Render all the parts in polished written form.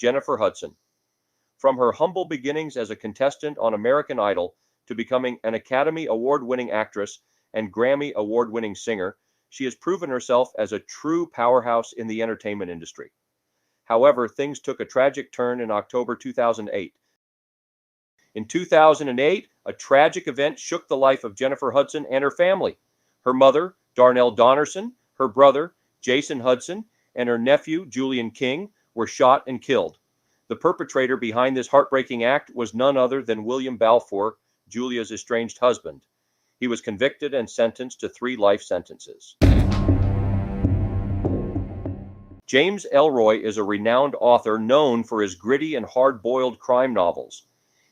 Jennifer Hudson. From her humble beginnings as a contestant on American Idol to becoming an Academy Award-winning actress and Grammy Award-winning singer, she has proven herself as a true powerhouse in the entertainment industry. However, things took a tragic turn in October 2008. In 2008, a tragic event shook the life of Jennifer Hudson and her family. Her mother, Darnell Donnerson, her brother, Jason Hudson, and her nephew, Julian King, were shot and killed. The perpetrator behind this heartbreaking act was none other than William Balfour, Julia's estranged husband. He was convicted and sentenced to 3 life sentences. James Elroy is a renowned author known for his gritty and hard-boiled crime novels.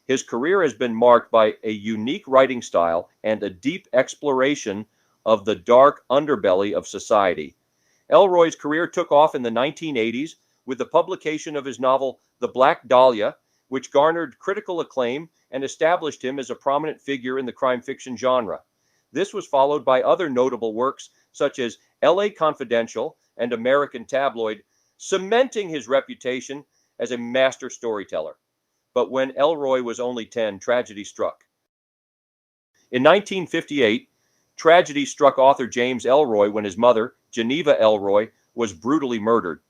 His career has been marked by a unique writing style and a deep exploration of the dark underbelly of society. Elroy's career took off in the 1980s with the publication of his novel The Black Dahlia, which garnered critical acclaim and established him as a prominent figure in the crime fiction genre. This was followed by other notable works such as LA Confidential and American Tabloid, cementing his reputation as a master storyteller. But when Elroy was only 10, tragedy struck. In 1958, tragedy struck author James Elroy when his mother, Geneva Elroy, was brutally murdered.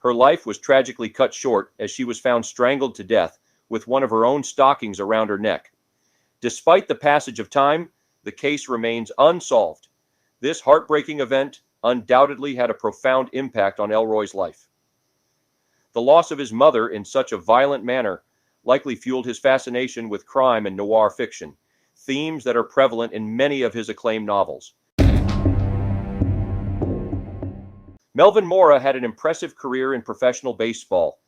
Her life was tragically cut short as she was found strangled to death with one of her own stockings around her neck. Despite the passage of time, the case remains unsolved. This heartbreaking event undoubtedly had a profound impact on Elroy's life. The loss of his mother in such a violent manner likely fueled his fascination with crime and noir fiction, themes that are prevalent in many of his acclaimed novels. Melvin Mora had an impressive career in professional baseball.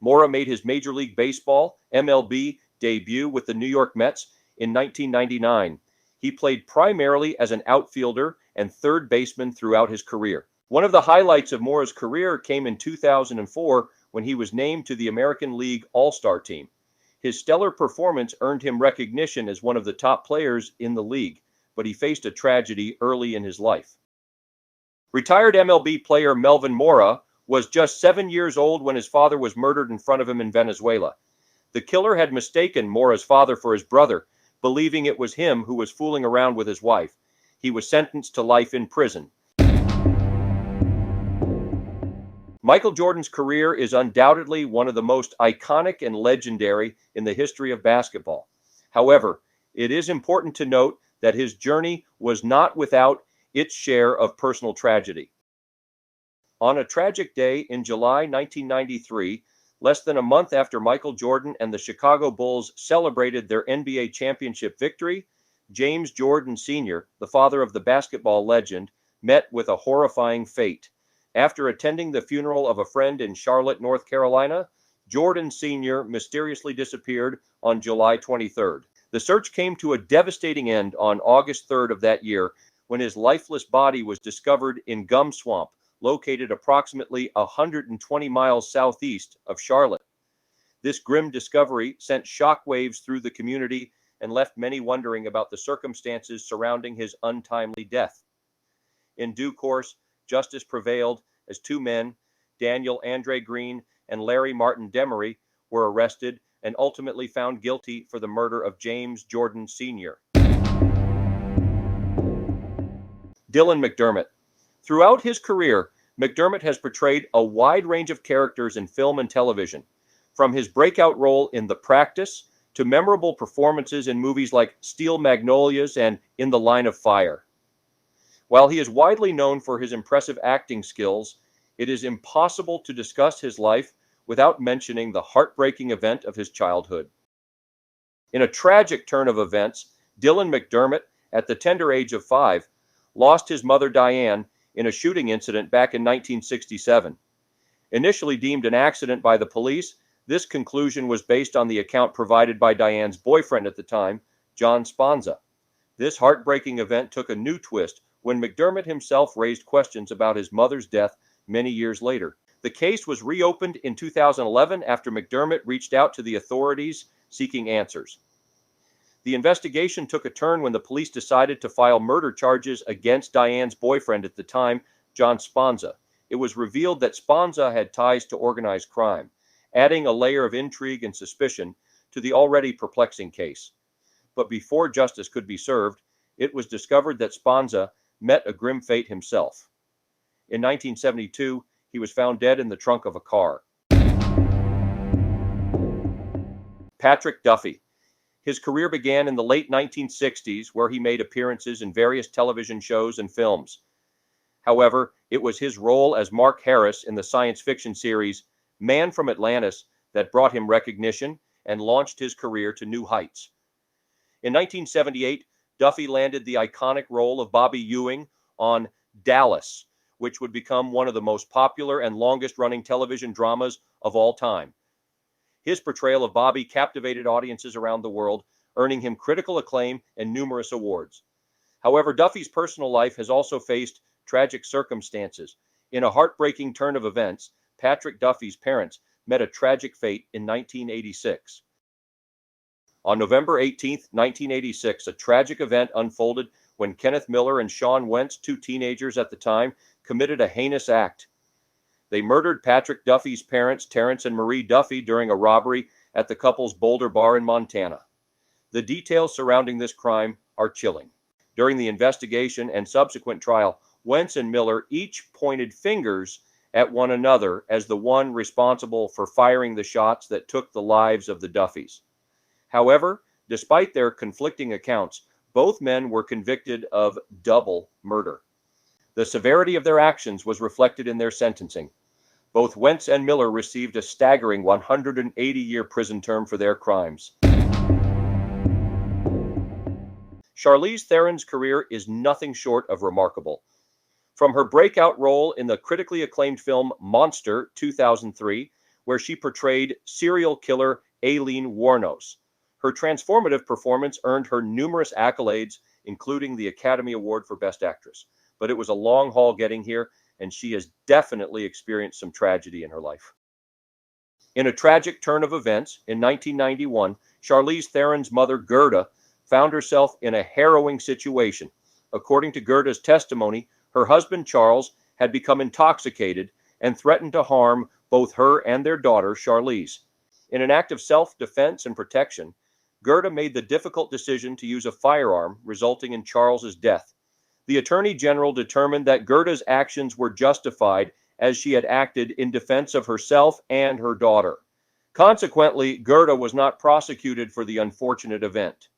Mora made his Major League Baseball, MLB, debut with the New York Mets in 1999. He played primarily as an outfielder and third baseman throughout his career. One of the highlights of Mora's career came in 2004 when he was named to the American League All-Star team. His stellar performance earned him recognition as one of the top players in the league, but he faced a tragedy early in his life. Retired MLB player Melvin Mora was just 7 years old when his father was murdered in front of him in Venezuela. The killer had mistaken Mora's father for his brother, believing it was him who was fooling around with his wife. He was sentenced to life in prison. Michael Jordan's career is undoubtedly one of the most iconic and legendary in the history of basketball. However, it is important to note that his journey was not without its share of personal tragedy. On a tragic day in July 1993, less than a month after Michael Jordan and the Chicago Bulls celebrated their NBA championship victory, James Jordan Sr., the father of the basketball legend, met with a horrifying fate. After attending the funeral of a friend in Charlotte, North Carolina, Jordan Sr. mysteriously disappeared on July 23rd. The search came to a devastating end on August 3rd of that year when his lifeless body was discovered in Gum Swamp, located approximately 120 miles southeast of Charlotte. This grim discovery sent shockwaves through the community and left many wondering about the circumstances surrounding his untimely death. In due course, justice prevailed as 2 men, Daniel Andre Green and Larry Martin Demery, were arrested and ultimately found guilty for the murder of James Jordan Sr. Dylan McDermott. Throughout his career, McDermott has portrayed a wide range of characters in film and television, from his breakout role in The Practice to memorable performances in movies like Steel Magnolias and In the Line of Fire. While he is widely known for his impressive acting skills, it is impossible to discuss his life without mentioning the heartbreaking event of his childhood. In a tragic turn of events, Dylan McDermott, at the tender age of 5, lost his mother Diane in a shooting incident back in 1967. Initially deemed an accident by the police, this conclusion was based on the account provided by Diane's boyfriend at the time, John Sponza. This heartbreaking event took a new twist when McDermott himself raised questions about his mother's death many years later. The case was reopened in 2011 after McDermott reached out to the authorities seeking answers. The investigation took a turn when the police decided to file murder charges against Diane's boyfriend at the time, John Sponza. It was revealed that Sponza had ties to organized crime. adding a layer of intrigue and suspicion to the already perplexing case. But before justice could be served, it was discovered that Sponza met a grim fate himself. In 1972, he was found dead in the trunk of a car. Patrick Duffy. His career began in the late 1960s, where he made appearances in various television shows and films. However, it was his role as Mark Harris in the science fiction series Man from Atlantis that brought him recognition and launched his career to new heights. In 1978, Duffy landed the iconic role of Bobby Ewing on Dallas, which would become one of the most popular and longest-running television dramas of all time. His portrayal of Bobby captivated audiences around the world, earning him critical acclaim and numerous awards. However, Duffy's personal life has also faced tragic circumstances. In a heartbreaking turn of events, Patrick Duffy's parents met a tragic fate in 1986. On November 18, 1986, a tragic event unfolded when Kenneth Miller and Sean Wentz, two teenagers at the time, committed a heinous act. They murdered Patrick Duffy's parents, Terrence and Marie Duffy, during a robbery at the couple's Boulder bar in Montana. The details surrounding this crime are chilling. During the investigation and subsequent trial, Wentz and Miller each pointed fingers at one another as the one responsible for firing the shots that took the lives of the Duffys. However, despite their conflicting accounts, both men were convicted of double murder. The severity of their actions was reflected in their sentencing. Both Wentz and Miller received a staggering 180-year prison term for their crimes. Charlize Theron's career is nothing short of remarkable. From her breakout role in the critically acclaimed film Monster, 2003, where she portrayed serial killer Aileen Wuornos, her transformative performance earned her numerous accolades, including the Academy Award for Best Actress. But it was a long haul getting here, and she has definitely experienced some tragedy in her life. In a tragic turn of events, in 1991, Charlize Theron's mother, Gerda, found herself in a harrowing situation. According to Gerda's testimony, her husband, Charles, had become intoxicated and threatened to harm both her and their daughter, Charlize. In an act of self-defense and protection, Gerda made the difficult decision to use a firearm, resulting in Charles's death. The Attorney General determined that Gerda's actions were justified as she had acted in defense of herself and her daughter. Consequently, Gerda was not prosecuted for the unfortunate event.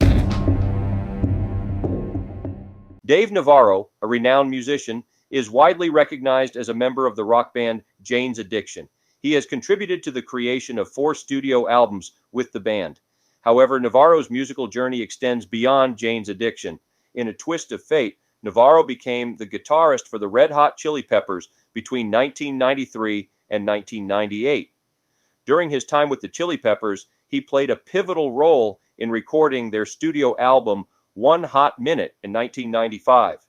Dave Navaro, a renowned musician, is widely recognized as a member of the rock band Jane's Addiction. He has contributed to the creation of 4 studio albums with the band. However, Navaro's musical journey extends beyond Jane's Addiction. In a twist of fate, Navaro became the guitarist for the Red Hot Chili Peppers between 1993 and 1998. During his time with the Chili Peppers, he played a pivotal role in recording their studio album One Hot Minute in 1995.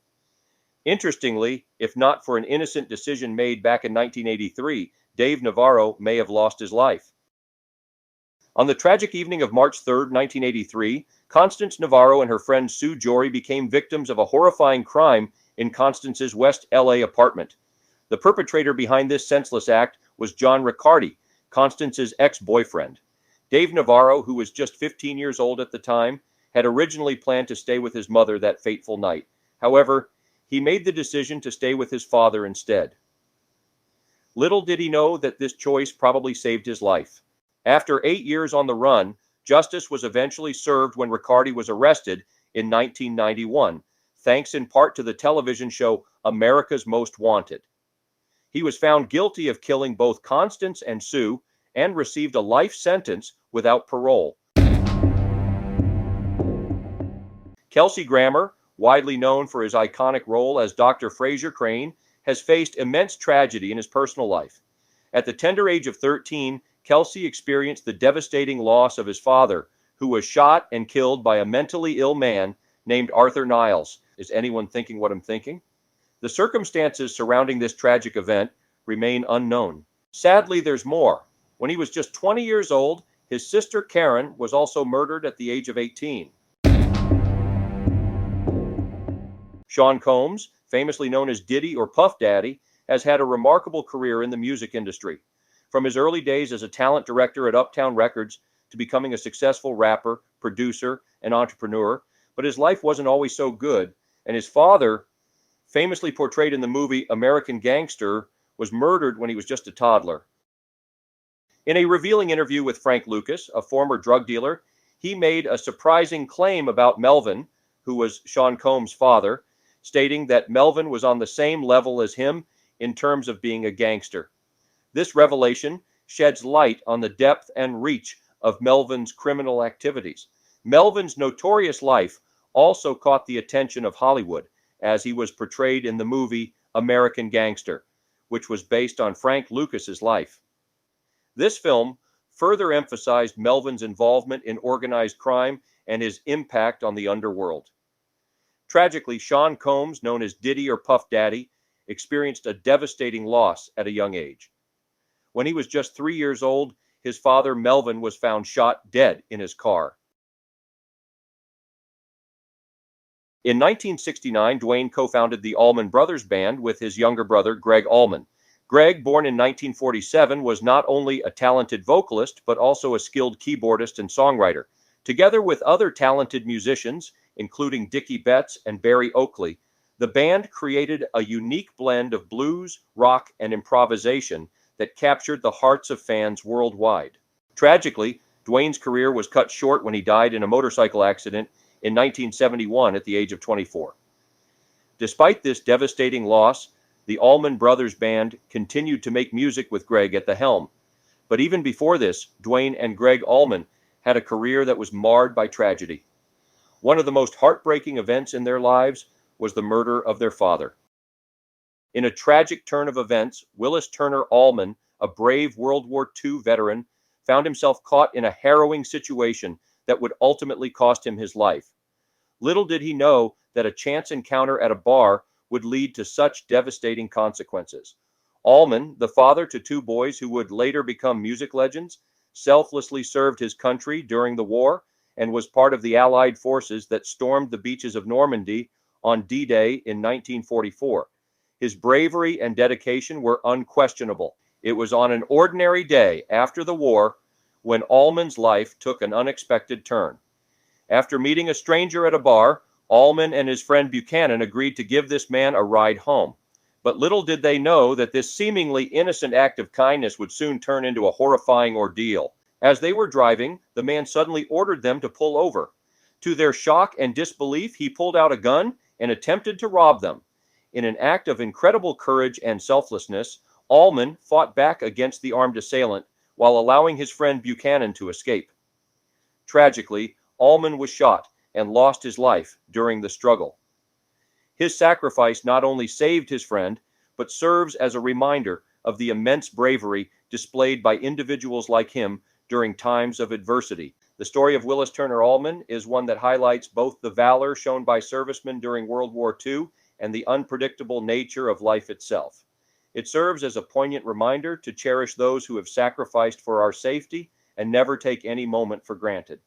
Interestingly, if not for an innocent decision made back in 1983, Dave Navaro may have lost his life. On the tragic evening of March 3, 1983, Constance Navaro and her friend Sue Jory became victims of a horrifying crime in Constance's West LA apartment. The perpetrator behind this senseless act was John Riccardi, Constance's ex-boyfriend. Dave Navaro, who was just 15 years old at the time, had originally planned to stay with his mother that fateful night. However, he made the decision to stay with his father instead. Little did he know that this choice probably saved his life. After 8 years on the run, justice was eventually served when Riccardi was arrested in 1991, thanks in part to the television show America's Most Wanted. He was found guilty of killing both Constance and Sue and received a life sentence without parole. Kelsey Grammer, widely known for his iconic role as Dr. Fraser Crane, has faced immense tragedy in his personal life. At the tender age of 13, Kelsey experienced the devastating loss of his father, who was shot and killed by a mentally ill man named Arthur Niles. Is anyone thinking what I'm thinking? The circumstances surrounding this tragic event remain unknown. Sadly, there's more. When he was just 20 years old, his sister Karen was also murdered at the age of 18. Sean Combs, famously known as Diddy or Puff Daddy, has had a remarkable career in the music industry. From his early days as a talent director at Uptown Records to becoming a successful rapper, producer, and entrepreneur, but his life wasn't always so good, and his father, famously portrayed in the movie American Gangster, was murdered when he was just a toddler. In a revealing interview with Frank Lucas, a former drug dealer, he made a surprising claim about Melvin, who was Sean Combs' father, stating that Melvin was on the same level as him in terms of being a gangster. This revelation sheds light on the depth and reach of Melvin's criminal activities. Melvin's notorious life also caught the attention of Hollywood, as he was portrayed in the movie American Gangster, which was based on Frank Lucas's life. This film further emphasized Melvin's involvement in organized crime and his impact on the underworld. Tragically, Sean Combs, known as Diddy or Puff Daddy, experienced a devastating loss at a young age. When he was just 3 years old, his father, Melvin, was found shot dead in his car. In 1969, Duane co-founded the Allman Brothers Band with his younger brother, Greg Allman. Greg, born in 1947, was not only a talented vocalist, but also a skilled keyboardist and songwriter. Together with other talented musicians, including Dickie Betts and Barry Oakley, the band created a unique blend of blues, rock, and improvisation that captured the hearts of fans worldwide. Tragically, Duane's career was cut short when he died in a motorcycle accident in 1971 at the age of 24. Despite this devastating loss, the Allman Brothers Band continued to make music with Greg at the helm. But even before this, Duane and Greg Allman had a career that was marred by tragedy. One of the most heartbreaking events in their lives was the murder of their father. In a tragic turn of events, Willis Turner Allman, a brave World War II veteran, found himself caught in a harrowing situation that would ultimately cost him his life. Little did he know that a chance encounter at a bar would lead to such devastating consequences. Allman, the father to 2 boys who would later become music legends, selflessly served his country during the war and was part of the Allied forces that stormed the beaches of Normandy on D-Day in 1944. His bravery and dedication were unquestionable. It was on an ordinary day after the war when Allman's life took an unexpected turn. After meeting a stranger at a bar, Allman and his friend Buchanan agreed to give this man a ride home. But little did they know that this seemingly innocent act of kindness would soon turn into a horrifying ordeal. As they were driving, the man suddenly ordered them to pull over. To their shock and disbelief, he pulled out a gun and attempted to rob them. In an act of incredible courage and selflessness, Allman fought back against the armed assailant while allowing his friend Buchanan to escape. Tragically, Allman was shot and lost his life during the struggle. His sacrifice not only saved his friend, but serves as a reminder of the immense bravery displayed by individuals like him during times of adversity. The story of Willis Turner Allman is one that highlights both the valor shown by servicemen during World War II and the unpredictable nature of life itself. It serves as a poignant reminder to cherish those who have sacrificed for our safety and never take any moment for granted.